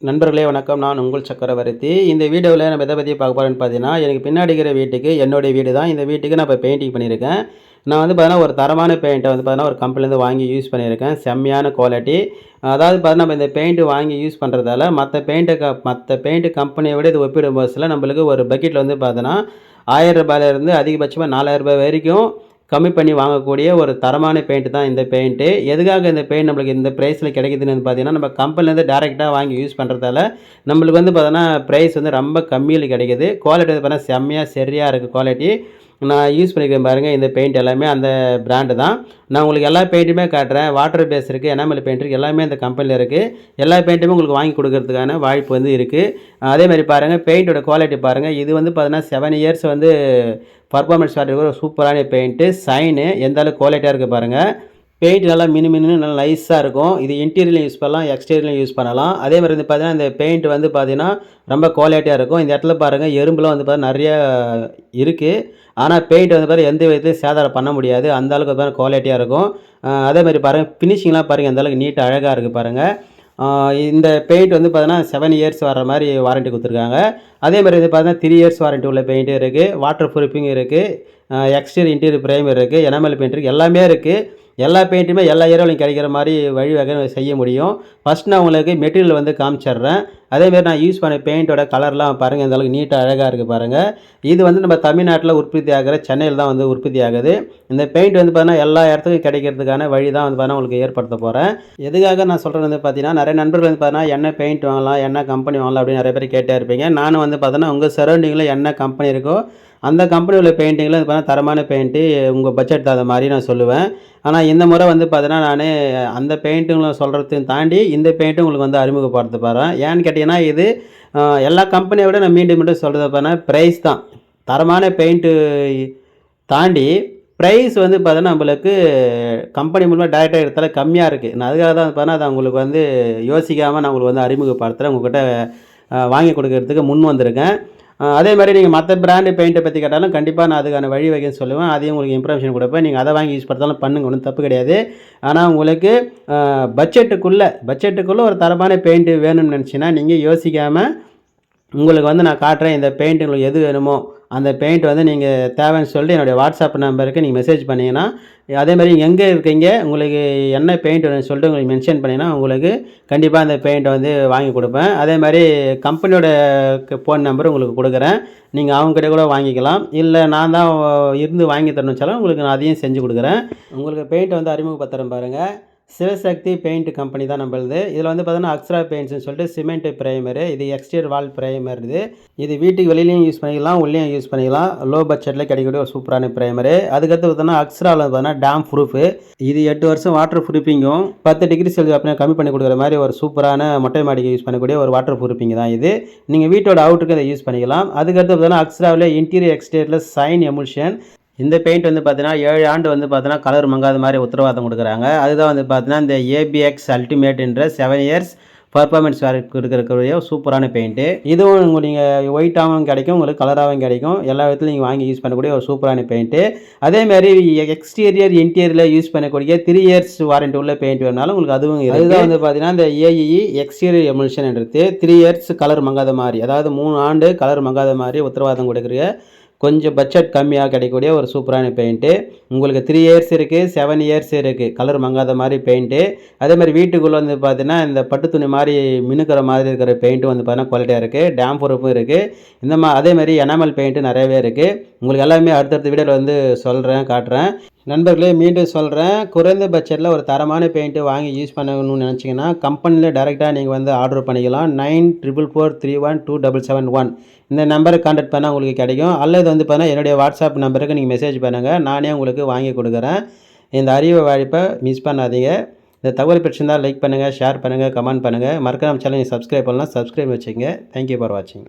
நண்பர்களே வணக்கம். நான் உங்கள் சக்கரவர்த்தி. இந்த வீடியோவில் நம்ம எதை பற்றி பார்க்க போகிறேன்னு பார்த்தீங்கன்னா, எனக்கு பின்னாடி இருக்கிற வீட்டுக்கு என்னுடைய வீடு தான். இந்த வீட்டுக்கு நான் இப்போ பெயிண்டிங் பண்ணியிருக்கேன். நான் வந்து பார்த்தீங்கன்னா, ஒரு தரமான பெயிண்ட்டை வந்து பார்த்தீங்கன்னா, ஒரு கம்பெனிலேருந்து வாங்கி யூஸ் பண்ணியிருக்கேன். செம்மையான குவாலிட்டி. அதாவது பார்த்தீங்கன்னா, நம்ம இந்த பெயிண்ட் வாங்கி யூஸ் பண்ணுறதால மற்ற பெயிண்ட் கம்பெனியை விட இது ஒப்பிடும் நம்மளுக்கு ஒரு பக்கெட்டில் வந்து பார்த்தீங்கன்னா, ரூ. 1000 அதிகபட்சமாக ரூ. 4000 வரைக்கும் கம்மி பண்ணி வாங்கக்கூடிய ஒரு தரமான பெயிண்ட் தான் இந்த பெயிண்ட்டு. எதுக்காக இந்த பெயிண்ட் நம்மளுக்கு இந்த ப்ரைஸில் கிடைக்குதுன்னு பார்த்தீங்கன்னா, நம்ம கம்பெனிலேருந்து டேரெக்டாக வாங்கி யூஸ் பண்ணுறதால நம்மளுக்கு வந்து பார்த்தோன்னா ப்ரைஸ் வந்து ரொம்ப கம்மியில் கிடைக்குது. குவாலிட்டி வந்து பார்த்தீங்கன்னா செம்மையாக சரியாக இருக்குது குவாலிட்டி. நான் யூஸ் பண்ணிக்கிறேன் பாருங்கள். இந்த பெயிண்ட் எல்லாமே அந்த பிராண்டு தான். நான் உங்களுக்கு எல்லா பெயிண்ட்டுமே காட்டுறேன். வாட்டர் பேஸ் இருக்குது, எனாமல் பெயிண்ட் இருக்குது, எல்லாமே இந்த கம்பெனியில் இருக்குது. எல்லா பெயிண்ட்டுமே உங்களுக்கு வாங்கி கொடுக்கறதுக்கான வாய்ப்பு வந்து இருக்குது. அதேமாதிரி பாருங்கள், பெயிண்ட்டோட குவாலிட்டி பாருங்கள். இது வந்து பார்த்தீங்கன்னா 7 இயர்ஸ் வந்து பர்ஃபார்மன்ஸ் வாரண்டி ஒரு சூப்பரான பெயிண்ட்டு. சைனு எந்த அளவுக்கு குவாலிட்டியாக இருக்குது பாருங்கள். பெயிண்ட் நல்லா மினுமினு நல்லா நைஸாக இருக்கும். இது இன்டீரியர்லையும் யூஸ் பண்ணலாம், எக்ஸ்டீரியர்லையும் யூஸ் பண்ணலாம். அதே மாதிரி வந்து பார்த்தீங்கன்னா, இந்த பெயிண்ட் வந்து பார்த்தீங்கன்னா ரொம்ப குவாலிட்டியாக இருக்கும். இந்த இடத்துல பாருங்கள், எறும்புலாம் வந்து பார்த்தீங்கன்னா நிறையா இருக்குது. ஆனால் பெயிண்ட் வந்து பார்த்தீங்கன்னா எந்த விதத்துலையும் சேதாரம் பண்ண முடியாது. அந்த அளவுக்கு பார்த்தீங்கன்னா குவாலிட்டியாக இருக்கும். அதேமாதிரி பாருங்கள், ஃபினிஷிங்லாம் பாருங்கள் எந்த அளவுக்கு நீட்டாக அழகாக இருக்குது பாருங்கள். இந்த பெயிண்ட் வந்து பார்த்தீங்கன்னா 7 இயர்ஸ் வர மாதிரி வாரண்ட்டி கொடுத்துருக்காங்க. அதேமாதிரி வந்து பார்த்தீங்கன்னா 3 இயர்ஸ் வாரண்ட்டி உள்ள பெயிண்ட்டும் இருக்குது. வாட்டர் ப்ரூஃபிங் இருக்குது. எக்ஸ்டீரியர் இன்டீரியர் பிரைமர் இருக்குது. எனாமல் பெயிண்ட் இருக்குது. எல்லாமே இருக்குது. எல்லா பெயிண்ட்டுமே எல்லா ஏரியாவிலையும் கிடைக்கிற மாதிரி வழிவகை செய்ய முடியும். ஃபஸ்ட் நான் உங்களுக்கு மெட்டீரியல் வந்து காமிச்சிட்றேன். அதேமாரி நான் யூஸ் பண்ண பெயிண்ட்டோட கலர்லாம் பாருங்கள் எந்த அளவுக்கு நீட்டாக அழகாக இருக்குது பாருங்கள். இது வந்து நம்ம தமிழ்நாட்டில் உற்பத்தி ஆகிற சென்னையில் தான் வந்து உற்பத்தி ஆகுது. இந்த பெயிண்ட் வந்து பார்த்தீங்கன்னா எல்லா இடத்துக்கும் கிடைக்கிறதுக்கான வழி தான் வந்து பார்த்தீங்கன்னா உங்களுக்கு ஏற்படுத்த போகிறேன். எதுக்காக நான் சொல்கிறது வந்து பார்த்தீங்கன்னா, நிறைய நண்பர்கள் வந்து பார்த்தீங்கன்னா என்ன பெயிண்ட் வாங்கலாம், என்ன கம்பெனி வாங்கலாம் அப்படின்னு நிறைய பேர் கேட்டே இருப்பீங்க. நானும் வந்து பார்த்தீங்கன்னா உங்கள் சரௌண்டிங்கில் என்ன கம்பெனி இருக்கோ அந்த கம்பெனி உள்ள பெயிண்டிங்கில் பார்த்தீங்கன்னா தரமான பெயிண்ட்டு உங்கள் பட்ஜெட் தகுந்த மாதிரி நான் சொல்லுவேன். ஆனால் இந்த முறை வந்து பார்த்தீங்கன்னா நான் அந்த பெயிண்ட்டுங்களை சொல்கிறதையும் தாண்டி இந்த பெயிண்ட்டும் உங்களுக்கு வந்து அறிமுகப்படுத்த போகிறேன். ஏன்னு கேட்டிங்கன்னா, இது எல்லா கம்பெனியை விட நான் மீண்டும் மீண்டும் சொல்கிறது பார்த்தீங்கன்னா ப்ரைஸ் தான். தரமான பெயிண்ட்டு தாண்டி ப்ரைஸ் வந்து பார்த்தீங்கன்னா நம்மளுக்கு கம்பெனி மூலமாக டேரெக்டாக எடுத்தால கம்மியாக இருக்குது. நான் அதுக்காக தான் பார்த்தீங்கன்னா அதை உங்களுக்கு வந்து யோசிக்காமல் நான் உங்களுக்கு வந்து அறிமுகப்படுத்துகிறேன். உங்கள்கிட்ட வாங்கி கொடுக்கறதுக்கு முன் வந்திருக்கேன். அதே மாதிரி நீங்கள் மற்ற பிராண்டு பெயிண்ட்டை பற்றி கேட்டாலும் கண்டிப்பாக நான் அதுக்கான வழிவகைன்னு சொல்லுவேன். அதையும் உங்களுக்கு இன்ஃபர்மேஷன் கொடுப்பேன். நீங்கள் அதை வாங்கி யூஸ் பண்ணுறதாலும் பண்ணுங்கள், ஒன்றும் தப்பு கிடையாது. ஆனால் உங்களுக்கு பட்ஜெட்டுக்குள்ளே ஒரு தரமான பெயிண்ட்டு வேணும்னு நினச்சின்னா நீங்கள் யோசிக்காமல் உங்களுக்கு வந்து நான் காட்டுறேன். இந்த பெயிண்ட் உங்களுக்கு எது வேணுமோ அந்த பெயிண்ட் வந்து நீங்கள் தேவைன்னு சொல்லிட்டு என்னுடைய வாட்ஸ்அப் நம்பருக்கு நீங்கள் மெசேஜ் பண்ணிங்கன்னா, அதேமாதிரி எங்கே இருக்கீங்க, உங்களுக்கு என்ன பெயிண்ட் வேணும்னு சொல்லிட்டு உங்களுக்கு மென்ஷன் பண்ணிங்கன்னா உங்களுக்கு கண்டிப்பாக அந்த பெயிண்ட்டை வந்து வாங்கி கொடுப்பேன். அதே மாதிரி கம்பெனியோட ஃபோன் நம்பர் உங்களுக்கு கொடுக்குறேன். நீங்கள் அவங்ககிட்ட கூட வாங்கிக்கலாம். இல்லை நான் தான் இருந்து வாங்கி தரணும்னு சொன்னால் உங்களுக்கு நான் அதையும் செஞ்சு கொடுக்குறேன். உங்களுக்கு பெயிண்ட்டை வந்து அறிமுகப்படுத்துகிறேன் பாருங்கள். சிவசக்தி பெயிண்ட் கம்பெனி தான் நம்மளுது. இதில் வந்து பார்த்தீங்கன்னா அக்ஸ்ரா பெயிண்ட்ஸ்னு சொல்லிட்டு சிமெண்ட் பிரைமரு, இது எக்ஸ்டீரியர் வால் பிரைமர். இது வீட்டுக்கு வெளியிலையும் யூஸ் பண்ணிக்கலாம், உள்ளேயும் யூஸ் பண்ணிக்கலாம். லோ பட்ஜெட்டில் கிடைக்கக்கூடிய ஒரு சூப்பரான பிரைமரு. அதுக்கடுத்து பார்த்தோன்னா அக்ஸ்ராவில் பார்த்தீங்கன்னா டேம் ப்ரூஃபு. இது 8 வருஷம் வாட்டர் ப்ரூஃபிங்கும் 10 டிகிரி செல்சியஸ் அப்படியே கம்மி பண்ணி கொடுக்குற மாதிரி ஒரு சூப்பரான மொட்டை மாடிக்கு யூஸ் பண்ணக்கூடிய ஒரு வாட்டர் ப்ரூஃபிங் தான் இது. நீங்கள் வீட்டோட அவுட்டுக்கு இதை யூஸ் பண்ணிக்கலாம். அதுக்கடுத்து பார்த்தீங்கன்னா அக்ஸ்ராவில் இன்டீரியர் எக்ஸ்டீரியரில் சைன் எமுல்ஷன். இந்த பெயிண்ட் வந்து பார்த்தீங்கன்னா 7 ஆண்டு வந்து பார்த்தீங்கன்னா கலர் மங்காத மாதிரி உத்தரவாதம் கொடுக்குறாங்க. அதுதான் வந்து பார்த்தீங்கன்னா இந்த ஏபிஎக்ஸ் அல்டிமேட் என்ற 7 இயர்ஸ் பர்ஃபார்மன்ஸ் இருக்கிறக்கூடிய சூப்பரான பெயிண்ட்டு. இதுவும் நீங்கள் ஒயிட்டாகவும் கிடைக்கும், உங்களுக்கு கலராகவும் கிடைக்கும். எல்லா விதத்துலையும் நீங்கள் வாங்கி யூஸ் பண்ணக்கூடிய ஒரு சூப்பரான பெயிண்ட்டு. அதேமாதிரி எக்ஸ்டீரியர் இன்டீரியரில் யூஸ் பண்ணக்கூடிய 3 இயர்ஸ் வாரண்ட்டி உள்ள பெயிண்ட் வேணாலும் உங்களுக்கு அதுவும் இருக்குது. அதுதான் வந்து பார்த்தீங்கன்னா இந்த ஏஇஇ எக்ஸ்டீரியர் எமுல்ஷன் என்றது 3 இயர்ஸ் கலர் மங்காத மாதிரி, அதாவது 3 ஆண்டு கலர் மங்காத மாதிரி உத்தரவாதம் கொடுக்குற கொஞ்சம் பட்ஜெட் கம்மியாக கிடைக்கக்கூடிய ஒரு சூப்பரான பெயிண்ட்டு. உங்களுக்கு 3 இயர்ஸ் இருக்குது, 7 இயர்ஸ் இருக்குது கலர் மங்காத மாதிரி பெயிண்ட்டு. அதே மாதிரி வீட்டுக்குள்ளே வந்து பார்த்தீங்கன்னா இந்த பட்டு துணி மாதிரி மினுக்கிற மாதிரி இருக்கிற பெயிண்ட்டும் வந்து பார்த்தீங்கன்னா குவாலிட்டியாக இருக்குது. டேம் ப்ரூஃபும் இருக்குது. அதே மாதிரி எனாமல் பெயிண்ட்டு நிறையவே இருக்குது. உங்களுக்கு எல்லாமே அடுத்தடுத்த வீடியோவில் வந்து சொல்கிறேன், காட்டுறேன். நண்பர்களே மீண்டும் சொல்கிறேன், குறைந்த பட்ஜெட்டில் ஒரு தரமான பெயிண்ட்டு வாங்கி யூஸ் பண்ணணும்னு நினச்சிங்கன்னா கம்பெனியில் டேரெக்டாக நீங்கள் வந்து ஆர்டர் பண்ணிக்கலாம். 9443127771 இந்த நம்பருக்கு கான்டாக்ட் பண்ணால் உங்களுக்கு கிடைக்கும். அல்லது வந்து பார்த்தீங்கன்னா என்னுடைய வாட்ஸ்அப் நம்பருக்கு நீங்கள் மெசேஜ் பண்ணுங்கள், நானே உங்களுக்கு வாங்கி கொடுக்குறேன். இந்த அறிவு வாய்ப்பை மிஸ் பண்ணாதீங்க. இந்த தகவல் பிடிச்சிருந்தால் லைக் பண்ணுங்கள், ஷேர் பண்ணுங்கள், கமெண்ட் பண்ணுங்கள். மறக்காம சேனலை சப்ஸ்கிரைப் பண்ணலாம், சப்ஸ்கிரைப் வச்சுக்கோங்க. தேங்க்யூ ஃபார் வாட்சிங்.